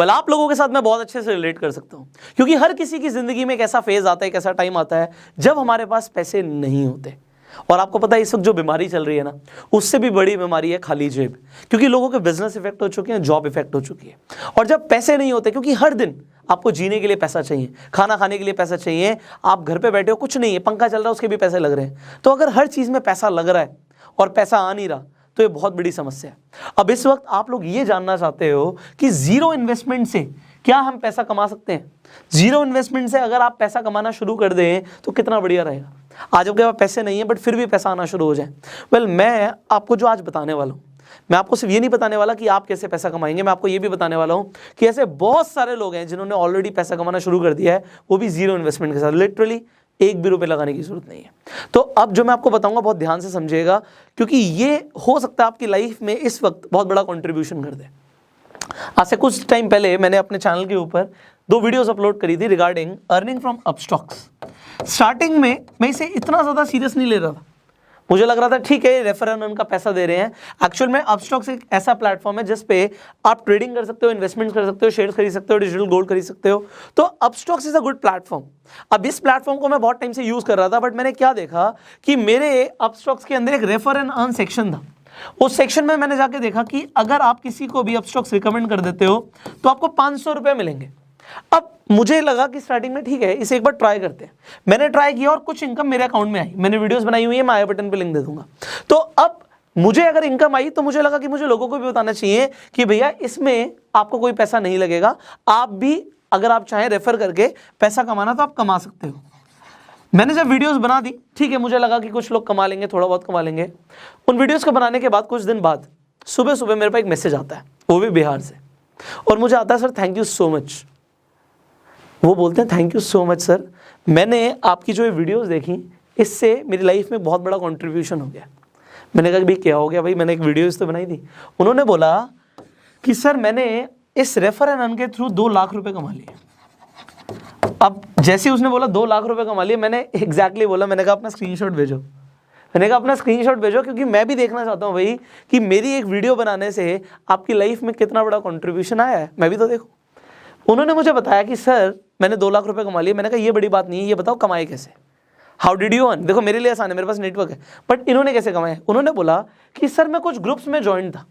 Well आप लोगों के साथ मैं बहुत अच्छे से रिलेट कर सकता हूँ, क्योंकि हर किसी की ज़िंदगी में एक ऐसा फेज़ आता है, एक ऐसा टाइम आता है जब हमारे पास पैसे नहीं होते। और आपको पता है इस वक्त जो बीमारी चल रही है ना, उससे भी बड़ी बीमारी है खाली जेब, क्योंकि लोगों के बिजनेस इफेक्ट हो चुके हैं, जॉब इफेक्ट हो चुकी है। और जब पैसे नहीं होते, क्योंकि हर दिन आपको जीने के लिए पैसा चाहिए, खाना खाने के लिए पैसा चाहिए, आप घर पे बैठे हो कुछ नहीं है, पंखा चल रहा है उसके भी पैसे लग रहे हैं, तो अगर हर चीज़ में पैसा लग रहा है और पैसा आ नहीं रहा तो ये बहुत बड़ी समस्या है। अब इस वक्त आप लोग ये जानना चाहते हो कि जीरो इन्वेस्टमेंट से क्या हम पैसा कमा सकते हैं। जीरो इन्वेस्टमेंट से अगर आप पैसा कमाना शुरू कर दें तो कितना बढ़िया रहेगा। आज आपके पास पैसे नहीं है बट फिर भी पैसा आना शुरू हो जाए। वेल मैं आपको जो आज बताने वाला हूँ, मैं आपको सिर्फ ये नहीं बताने वाला कि आप कैसे पैसा कमाएंगे, मैं आपको ये भी बताने वाला हूँ कि ऐसे बहुत सारे लोग हैं जिन्होंने ऑलरेडी पैसा कमाना शुरू कर दिया है, वो भी जीरो इन्वेस्टमेंट के साथ। लिटरली एक भी रुपये लगाने की जरूरत नहीं है। तो अब जो मैं आपको बताऊंगा बहुत ध्यान से समझिएगा, क्योंकि ये हो सकता है आपकी लाइफ में इस वक्त बहुत बड़ा कंट्रीब्यूशन कर दे। आज से कुछ टाइम पहले मैंने अपने चैनल के ऊपर 2 वीडियोस अपलोड करी थी regarding earning from Upstox. Starting में मैं इसे इतना ज़्यादा सीरियस नहीं ले रहा था, मुझे लग रहा था ठीक है रेफर एंड अर्न का पैसा दे रहे हैं। एक्चुअल में अपस्टॉक्स एक ऐसा प्लेटफॉर्म है जिस पे आप ट्रेडिंग कर सकते हो, इन्वेस्टमेंट कर सकते हो, शेयर्स खरीद सकते हो, डिजिटल गोल्ड खरीद सकते हो। तो Upstox is a good platform. अब इस प्लेटफॉर्म को मैं बहुत टाइम से यूज़ कर रहा था, बट मैंने क्या देखा कि मेरे अपस्टॉक्स के अंदर एक रेफर एंड अर्न सेक्शन था। उस सेक्शन में मैंने जाके देखा कि अगर आप किसी को भी अपस्टॉक्स रिकमेंड कर देते हो तो आपको 500 रुपये मिलेंगे। अब मुझे लगा कि स्टार्टिंग में ठीक है इसे एक बार ट्राई करते हैं। मैंने ट्राई किया और कुछ इनकम मेरे अकाउंट में आई। मैंने वीडियोस बनाई हुई है, मैं आई बटन पे लिंक दे दूंगा। तो अब मुझे अगर इनकम आई तो मुझे लगा कि मुझे लोगों को भी बताना चाहिए कि भैया इसमें आपको कोई पैसा नहीं लगेगा, आप भी अगर आप चाहें रेफर करके पैसा कमाना तो आप कमा सकते हो। मैंने जब वीडियोस बना दी, ठीक है, मुझे लगा कि कुछ लोग कमा लेंगे, थोड़ा बहुत कमा लेंगे। उन वीडियोस को बनाने के बाद कुछ दिन बाद सुबह सुबह मेरे पास एक मैसेज आता है, वो भी बिहार से, और मुझे आता है sir thank you so much. वो बोलते हैं thank you so much sir, मैंने आपकी जो ये वीडियोस देखी इससे मेरी लाइफ में बहुत बड़ा कंट्रीब्यूशन हो गया। मैंने कहा भाई क्या हो गया भाई, मैंने एक वीडियोस तो बनाई थी। उन्होंने बोला कि सर मैंने इस रेफर एंड अर्न के थ्रू 2 लाख रुपए कमा लिए। अब जैसे ही उसने बोला 2 लाख रुपए कमा लिए, मैंने एग्जैक्टली बोला, मैंने कहा अपना स्क्रीनशॉट भेजो। मैंने कहा अपना स्क्रीनशॉट भेजो, क्योंकि मैं भी देखना चाहता हूँ भाई कि मेरी एक वीडियो बनाने से आपकी लाइफ में कितना बड़ा कंट्रीब्यूशन आया है, मैं भी तो देखूँ। उन्होंने मुझे बताया कि सर मैंने 2 लाख रुपए कमा लिए। मैंने कहा ये बड़ी बात नहीं है, ये बताओ कमाए कैसे, हाउ डिड यू अर्न। देखो मेरे लिए आसान है, मेरे पास नेटवर्क है, बट इन्होंने कैसे कमाए। उन्होंने बोला कि सर मैं कुछ ग्रुप्स में ज्वाइन था,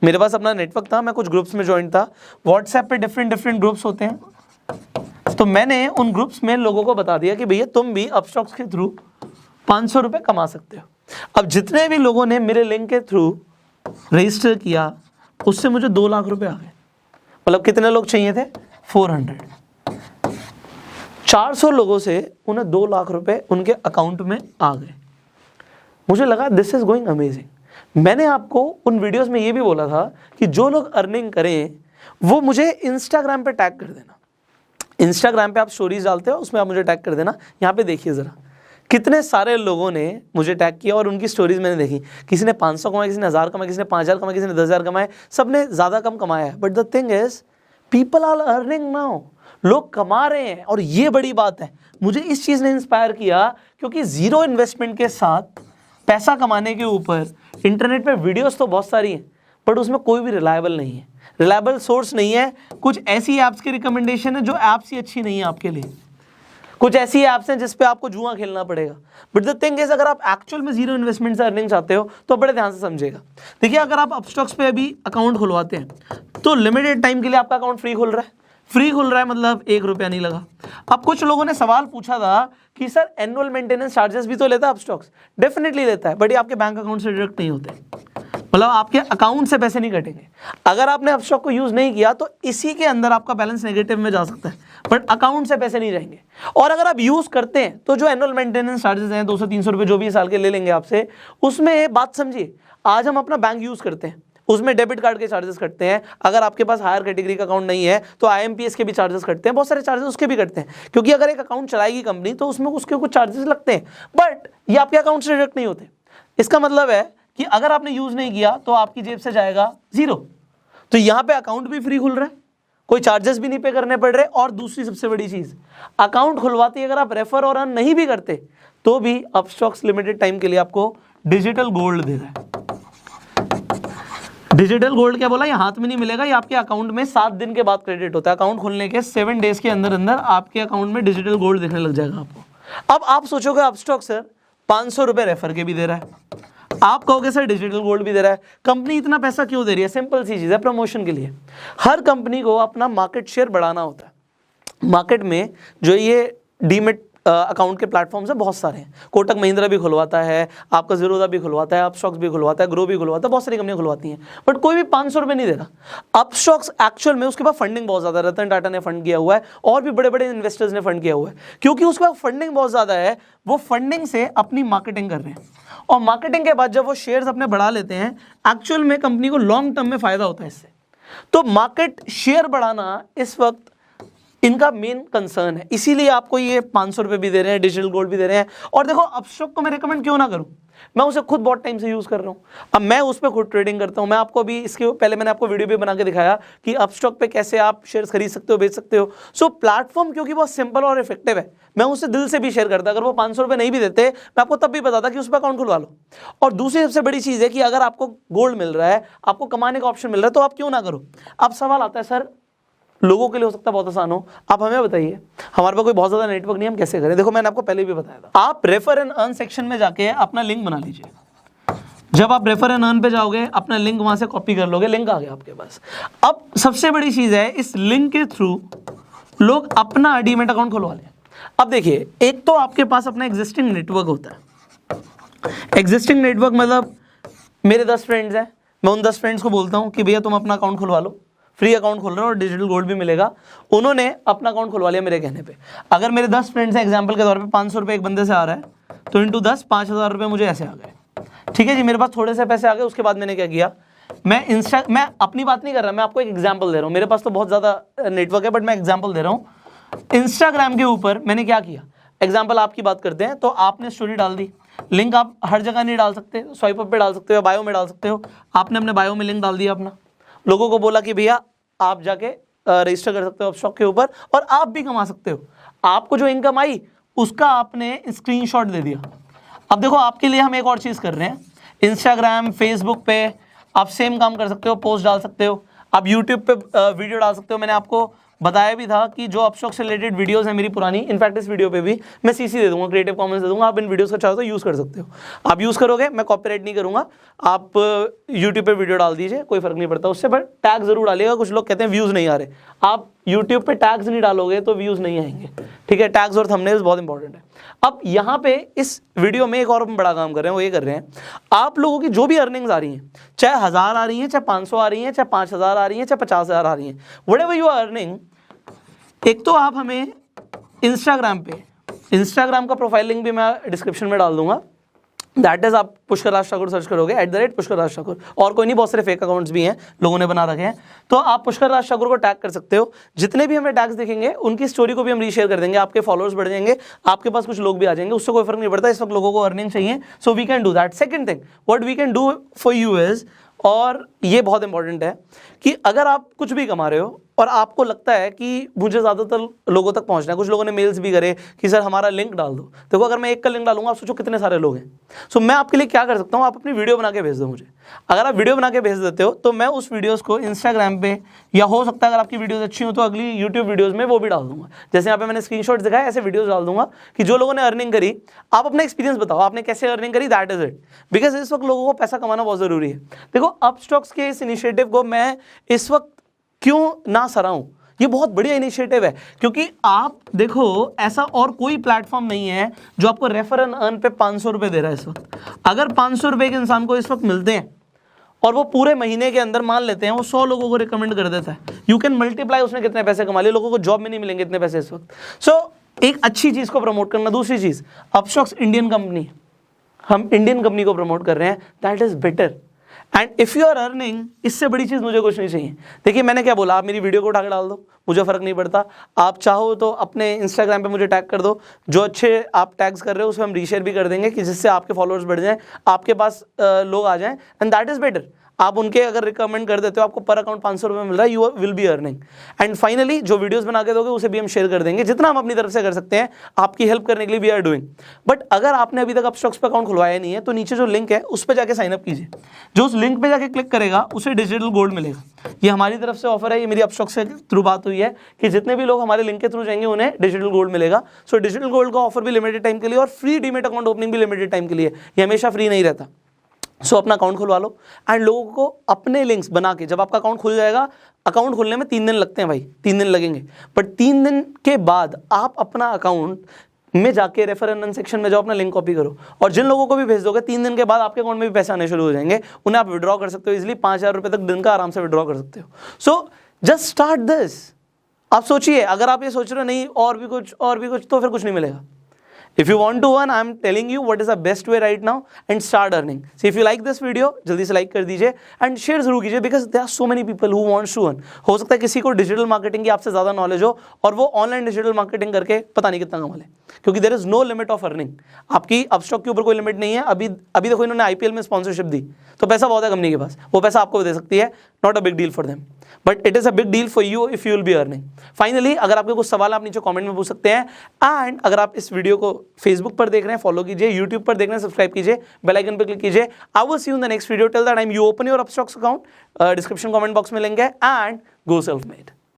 मेरे पास अपना नेटवर्क था, मैं कुछ ग्रुप्स में ज्वाइन था। व्हाट्सएप पे डिफरेंट ग्रुप्स होते हैं, तो मैंने उन ग्रुप्स में लोगों को बता दिया कि भैया तुम भी अपस्टॉक्स के थ्रू 500 रुपये कमा सकते हो। अब जितने भी लोगों ने मेरे लिंक के थ्रू रजिस्टर किया उससे मुझे 2 लाख रुपए आ गए। मतलब कितने लोग चाहिए थे, 400। 400 लोगों से उन्हें 2 लाख रुपए उनके अकाउंट में आ गए। मुझे लगा दिस इज गोइंग अमेजिंग। मैंने आपको उन वीडियोस में ये भी बोला था कि जो लोग अर्निंग करें वो मुझे इंस्टाग्राम पे टैग कर देना। इंस्टाग्राम पे आप स्टोरीज डालते हो, उसमें आप मुझे टैग कर देना। यहाँ पे देखिए ज़रा कितने सारे लोगों ने मुझे टैग किया और उनकी स्टोरीज मैंने देखी। किसी ने 500 कमाए, किसी ने 1000 कमाए, किसी ने 5000 कमाए, किसी ने 10,000 कमाए, सब ने ज़्यादा कम कमाया है। But the thing is people are earning now, लोग कमा रहे हैं और ये बड़ी बात है। मुझे इस चीज़ ने इंस्पायर किया क्योंकि ज़ीरो इन्वेस्टमेंट के साथ पैसा कमाने के ऊपर इंटरनेट पे वीडियोस तो बहुत सारी हैं, बट उसमें कोई भी रिलायबल नहीं है, रिलायबल सोर्स नहीं है। कुछ ऐसी ऐप्स की रिकमेंडेशन है जो ऐप्स ही अच्छी नहीं है आपके लिए, कुछ ऐसी ऐप्स हैं जिस पे आपको जुआ खेलना पड़ेगा। बट द थिंग इज अगर आप एक्चुअल में जीरो इन्वेस्टमेंट से अर्निंग चाहते हो तो बड़े ध्यान से समझिएगा। देखिए अगर आप अपस्टॉक्स पे अभी अकाउंट खुलवाते हैं तो लिमिटेड टाइम के लिए आपका अकाउंट फ्री खुल रहा है। फ्री खुल रहा है मतलब 1 रुपया नहीं लगा। अब कुछ लोगों ने सवाल पूछा था कि सर एनुअल मेंटेनेंस चार्जेस भी तो लेता है अपस्टॉक्स। डेफिनेटली लेता है, बट ये आपके बैंक अकाउंट से डिडक्ट नहीं होते, मतलब आपके अकाउंट से पैसे नहीं कटेंगे। अगर आपने अपस्टॉक को यूज नहीं किया तो इसी के अंदर आपका बैलेंस नेगेटिव में जा सकता है, बट अकाउंट से पैसे नहीं जाएंगे। और अगर आप यूज करते हैं तो जो एनुअल मेंटेनेंस चार्जेस हैं 200-300 रुपये जो भी साल के ले लेंगे आपसे, उसमें बात समझिए, आज हम अपना बैंक यूज करते हैं उसमें डेबिट कार्ड के चार्जेस कटते हैं। अगर आपके पास हायर कैटेगरी का अकाउंट नहीं है तो IMPS के भी चार्जेस कटते हैं, बहुत सारे चार्जेस उसके भी कटते हैं, क्योंकि अगर एक अकाउंट चलाएगी कंपनी तो उसमें उसके कुछ चार्जेस लगते हैं, बट ये आपके अकाउंट से डिडक्ट नहीं होते। इसका मतलब है कि अगर आपने यूज नहीं किया तो आपकी जेब से जाएगा 0। तो यहाँ पे अकाउंट भी फ्री खुल रहा है, कोई चार्जेस भी नहीं पे करने पड़ रहे। और दूसरी सबसे बड़ी चीज, अकाउंट खुलवाते अगर आप रेफर और अर्न नहीं भी करते तो भी अपस्टॉक्स लिमिटेड टाइम के लिए आपको डिजिटल गोल्ड दे रहा है। डिजिटल गोल्ड क्या बोला, ये हाथ में नहीं मिलेगा, ये आपके अकाउंट में 7 दिन के बाद क्रेडिट होता है। अकाउंट खोलने के 7 डेज के अंदर अंदर आपके अकाउंट में डिजिटल गोल्ड दिखने लग जाएगा आपको। अब आप सोचोगे अपस्टॉक सर 500 रुपए रेफर के भी दे रहा है, आप कहोगे सर डिजिटल गोल्ड भी दे रहा है, कंपनी इतना पैसा क्यों दे रही है? सिंपल सी चीज़ है, प्रमोशन के लिए। हर कंपनी को अपना मार्केट शेयर बढ़ाना होता है। मार्केट में जो ये डीमेट अकाउंट के प्लेटफॉर्म्स है बहुत सारे हैं, कोटक महिंद्रा भी खुलवाता है, आपका ज़ीरोधा भी खुलवाता है, अपस्टॉक्स भी खुलवाता है, ग्रो भी खुलवाता है, बहुत सारी कंपनियां खुलवाती हैं, बट कोई भी 500 रुपये नहीं दे रहा। अपस्टॉक्स एक्चुअल में उसके पास फंडिंग बहुत ज़्यादा है, रतन टाटा ने फंड किया हुआ है और भी बड़े बड़े इन्वेस्टर्स ने फंड किया हुआ है, क्योंकि उसके पास फंडिंग बहुत ज़्यादा है, वो फंडिंग से अपनी मार्केटिंग कर रहे हैं, और मार्केटिंग के बाद जब वो शेयर्स अपने बढ़ा लेते हैं, एक्चुअल में कंपनी को लॉन्ग टर्म में फायदा होता है इससे। तो मार्केट शेयर बढ़ाना इस वक्त इनका मेन कंसर्न है, इसीलिए आपको ये 500 रुपये भी दे रहे हैं, डिजिटल गोल्ड भी दे रहे हैं। और देखो अपस्टॉक को मैं रिकमेंड क्यों ना करूं, मैं उसे खुद बहुत टाइम से यूज़ कर रहा हूं, अब मैं उस पर खुद ट्रेडिंग करता हूं। मैं आपको अभी इसके पहले मैंने आपको वीडियो भी बना के दिखाया कि अपस्टॉक पे कैसे आप शेयर्स खरीद सकते हो, बेच सकते हो। सो प्लेटफॉर्म क्योंकि बहुत सिंपल और इफेक्टिव है, मैं उसे दिल से भी शेयर करता। अगर वो 500 रुपये नहीं भी देते, मैं आपको तब भी बताता कि उस पर अकाउंट खुलवा लो। और दूसरी सबसे बड़ी चीज़ है कि अगर आपको गोल्ड मिल रहा है, आपको कमाने का ऑप्शन मिल रहा है, तो आप क्यों ना करो। अब सवाल आता है सर लोगों के लिए हो सकता है बहुत आसान हो, आप हमें बताइए, हमारे पास कोई बहुत ज़्यादा नेटवर्क नहीं, हम कैसे करें? देखो मैंने आपको पहले भी बताया था, आप रेफर एंड अर्न सेक्शन में जाके अपना लिंक बना लीजिए। जब आप रेफर एंड अर्न पे जाओगे, अपना लिंक वहां से कॉपी कर लोगे, लिंक आ गया आपके पास। अब सबसे बड़ी चीज़ है, इस लिंक के थ्रू लोग अपना डीमैट अकाउंट खुलवा लें। अब देखिए, एक तो आपके पास अपना एग्जिस्टिंग नेटवर्क होता है। एग्जिस्टिंग नेटवर्क मतलब मेरे 10 फ्रेंड्स हैं, मैं उन 10 फ्रेंड्स को बोलता हूँ कि भैया तुम अपना अकाउंट खुलवा लो, फ्री अकाउंट खोल रहे हो और डिजिटल गोल्ड भी मिलेगा। उन्होंने अपना अकाउंट खुलवा लिया मेरे कहने पे। अगर मेरे 10 फ्रेंड्स हैं, एग्जांपल के तौर पे 500 रुपये एक बंदे से आ रहा है, तो इंटू 10 5000 रुपये मुझे ऐसे आ गए। ठीक है जी, मेरे पास थोड़े से पैसे आ गए। उसके बाद मैंने क्या किया, मैं अपनी बात नहीं कर रहा, मैं आपको एक एग्जाम्पल दे रहा हूँ। मेरे पास तो बहुत ज़्यादा नेटवर्क है, बट मैं एग्जाम्पल दे रहा हूँ। इंस्टाग्राम के ऊपर मैंने क्या किया, एग्जाम्पल आपकी बात करते हैं, तो आपने स्टोरी डाल दी, लिंक आप हर जगह नहीं डाल सकते, स्वाइप अप पे डाल सकते हो, बायो में डाल सकते हो। आपने अपने बायो में लिंक डाल दिया अपना, लोगों को बोला कि भैया आप जाके रजिस्टर कर सकते हो अपस्टॉक के ऊपर और आप भी कमा सकते हो। आपको जो इनकम आई उसका आपने स्क्रीनशॉट दे दिया। अब देखो आपके लिए हम एक और चीज़ कर रहे हैं, इंस्टाग्राम फेसबुक पे आप सेम काम कर सकते हो, पोस्ट डाल सकते हो, आप यूट्यूब पे वीडियो डाल सकते हो। मैंने आपको बताया भी था कि जो अपस्टॉक से रिलेटेड वीडियोस हैं मेरी पुरानी, इनफैक्ट इस वीडियो पे भी मैं सीसी दे दूंगा, क्रिएटिव कॉमन्स दे दूंगा, आप इन वीडियोस को चाहो तो यूज़ कर सकते हो। आप यूज़ करोगे, मैं कॉपीराइट नहीं करूंगा, आप यूट्यूब पे वीडियो डाल दीजिए, कोई फर्क नहीं पड़ता उससे, बट टैग जरूर डालिएगा। कुछ लोग कहते हैं व्यूज़ नहीं आ रहे, आप यूट्यूब पे टैग्स नहीं डालोगे तो व्यूज़ नहीं आएंगे। ठीक है, टैग्स और थंबनेल्स बहुत इंपॉर्टेंट है। अब यहाँ पे इस वीडियो में एक और बड़ा काम कर रहे हैं, वो ये कर रहे हैं, आप लोगों की जो भी अर्निंग्स आ रही हैं, चाहे 1000 आ रही हैं, चाहे 500 आ रही हैं, चाहे 5000 आ रही हैं, चाहे 50,000 आ रही हैं, व्हाटएवर यू आर अर्निंग, एक तो आप हमें इंस्टाग्राम पे, इंस्टाग्राम का प्रोफाइल लिंक भी मैं डिस्क्रिप्शन में डाल दूंगा, दैट इज आप पुष्कर राज ठाकुर सर्च करोगे, @पुष्कर राज ठाकुर, और कोई नहीं, बहुत सारे फेक अकाउंट्स भी हैं लोगों ने बना रखे हैं, तो आप पुष्कर राज ठाकुर को टैग कर सकते हो। जितने भी हमें टैग्स दिखेंगे उनकी स्टोरी को भी हम रीशेयर कर देंगे, आपके फॉलोअर्स बढ़ जाएंगे, आपके पास कुछ लोग भी आ जाएंगे, उससे कोई फर्क नहीं पड़ता। इस वक्त लोगों को अर्निंग चाहिए, so we can do that. Second thing what we can do for you is, और ये बहुत इंपॉर्टेंट है, कि अगर आप कुछ भी कमा रहे हो और आपको लगता है कि मुझे ज़्यादातर लोगों तक पहुंचना है, कुछ लोगों ने मेल्स भी करे कि सर हमारा लिंक डाल दो। देखो अगर मैं एक का लिंक डालूंगा, आप सोचो कितने सारे लोग हैं। सो मैं आपके लिए क्या कर सकता हूँ, आप अपनी वीडियो बना के भेज दो मुझे। अगर आप वीडियो बना के भेज देते हो तो मैं उस वीडियोज़ को इंस्टाग्राम पे, या हो सकता है अगर आपकी वीडियोज़ अच्छी हो तो अगली यूट्यूब वीडियोज़ में वो भी डाल दूंगा। जैसे यहाँ पे मैंने स्क्रीनशॉट्स दिखाया, ऐसे वीडियोज़ डाल दूंगा कि जो लोगों ने अर्निंग करी, आप अपना एक्सपीरियंस बताओ, आपने कैसे अर्निंग करी, दैट इज इट। बिकॉज इस वक्त लोगों को पैसा कमाना बहुत ज़रूरी है। देखो अपस्टॉक्स के इस इनिशिएटिव को मैं इस वक्त क्यों ना सराहूं, ये बहुत बढ़िया इनिशिएटिव है, क्योंकि आप देखो ऐसा और कोई प्लेटफॉर्म नहीं है जो आपको रेफर एंड अर्न पे 500 रुपये दे रहा है इस वक्त। अगर 500 रुपये के इंसान को इस वक्त मिलते हैं और वो पूरे महीने के अंदर मान लेते हैं वो 100 लोगों को रिकमेंड कर देता है, यू कैन मल्टीप्लाई उसने कितने पैसे कमा लिए। लोगों को जॉब में नहीं मिलेंगे इतने पैसे इस वक्त। सो एक अच्छी चीज़ को प्रमोट करना। दूसरी चीज़, अपस्टॉक्स इंडियन कंपनी, हम इंडियन कंपनी को प्रमोट कर रहे हैं, that is better. And if you are earning, इससे बड़ी चीज़ मुझे कुछ नहीं चाहिए। देखिए मैंने क्या बोला, आप मेरी वीडियो को उठा के डाल दो, मुझे फ़र्क नहीं पड़ता। आप चाहो तो अपने इंस्टाग्राम पे मुझे टैग कर दो, जो अच्छे आप टैग्स कर रहे हो उसमें हम रीशेयर भी कर देंगे कि जिससे आपके फॉलोअर्स बढ़ जाएं, आपके पास लोग आ जाएं, एंड दैट इज़ बेटर। आप उनके अगर रिकमेंड कर देते हो, आपको पर अकाउंट 500 रुपये मिल रहा है, you will be earning. And finally जो वीडियोस बना के दोगे उसे भी हम शेयर कर देंगे, जितना हम अपनी तरफ से कर सकते हैं आपकी हेल्प करने के लिए वी आर डूइंग। बट अगर आपने अभी तक अपस्टॉक्स पे अकाउंट खुलवाया नहीं है तो नीचे जो लिंक है उस पर जाके साइन अप कीजिए। जो उस लिंक पे जाके क्लिक करेगा उसे डिजिटल गोल्ड मिलेगा। ये हमारी तरफ से ऑफर है, ये मेरी अपस्टॉक्स के थ्रू बात हुई है कि जितने भी लोग हमारे लिंक के थ्रू जाएंगे उन्हें डिजिटल गोल्ड मिलेगा। सो डिजिटल गोल्ड का ऑफर भी लिमिटेड टाइम के लिए और फ्री डीमेट अकाउंट ओपनिंग भी लिमिटेड टाइम के लिए, ये हमेशा फ्री नहीं रहता। सो अपना अकाउंट खुलवा लो एंड लोगों को अपने लिंक्स बना के, जब आपका अकाउंट खुल जाएगा, अकाउंट खुलने में 3 दिन लगते हैं भाई, 3 दिन लगेंगे, बट 3 दिन के बाद आप अपना अकाउंट में जाके रेफर एंड अर्न सेक्शन में जाओ, अपना लिंक कॉपी करो और जिन लोगों को भी भेज दोगे 3 दिन के बाद आपके अकाउंट में भी पैसे आने शुरू हो जाएंगे। उन्हें आप विड्रॉ कर सकते हो इजीली, 5,000 रुपये तक दिन का आराम से विड्रॉ कर सकते हो। So just start this. आप सोचिए, अगर आप ये सोच रहे हो नहीं और भी कुछ तो फिर कुछ नहीं मिलेगा। If you want to earn, I am telling you what is the best way right now and start earning. So if you like this video, जल्दी से like कर दीजिए and share जरूर कीजिए because there are so many people who want to earn. हो सकता है किसी को डिजिटल मार्केटिंग की आपसे ज़्यादा नॉलेज हो और वो ऑनलाइन डिजिटल मार्केटिंग करके पता नहीं कितना कमा ले, क्योंकि there is no limit of earning. आपकी अपस्टॉक के ऊपर कोई लिमिट नहीं है। अभी देखो इन्होंने आईपीएल में स्पॉन्सरशिप दी तो पैसा बहुत है कंपनी के पास, वो पैसा आपको भी दे सकती है, not a big deal for them, but it is a big deal for you if you will be earning. Finally अगर आपके कुछ सवाल आप नीचे कमेंट में पूछ सकते हैं एंड अगर आप इस वीडियो को फेसबुक पर देख रहे हैं फॉलो कीजिए, यूट्यूब पर देख रहे हैं सब्सक्राइब कीजिए, बेल आइकन पर क्लिक कीजिए। I will see you in the next video. Till that time you open your Upstox account, description comment box में लिंक है एंड गो सेल्फ मेड।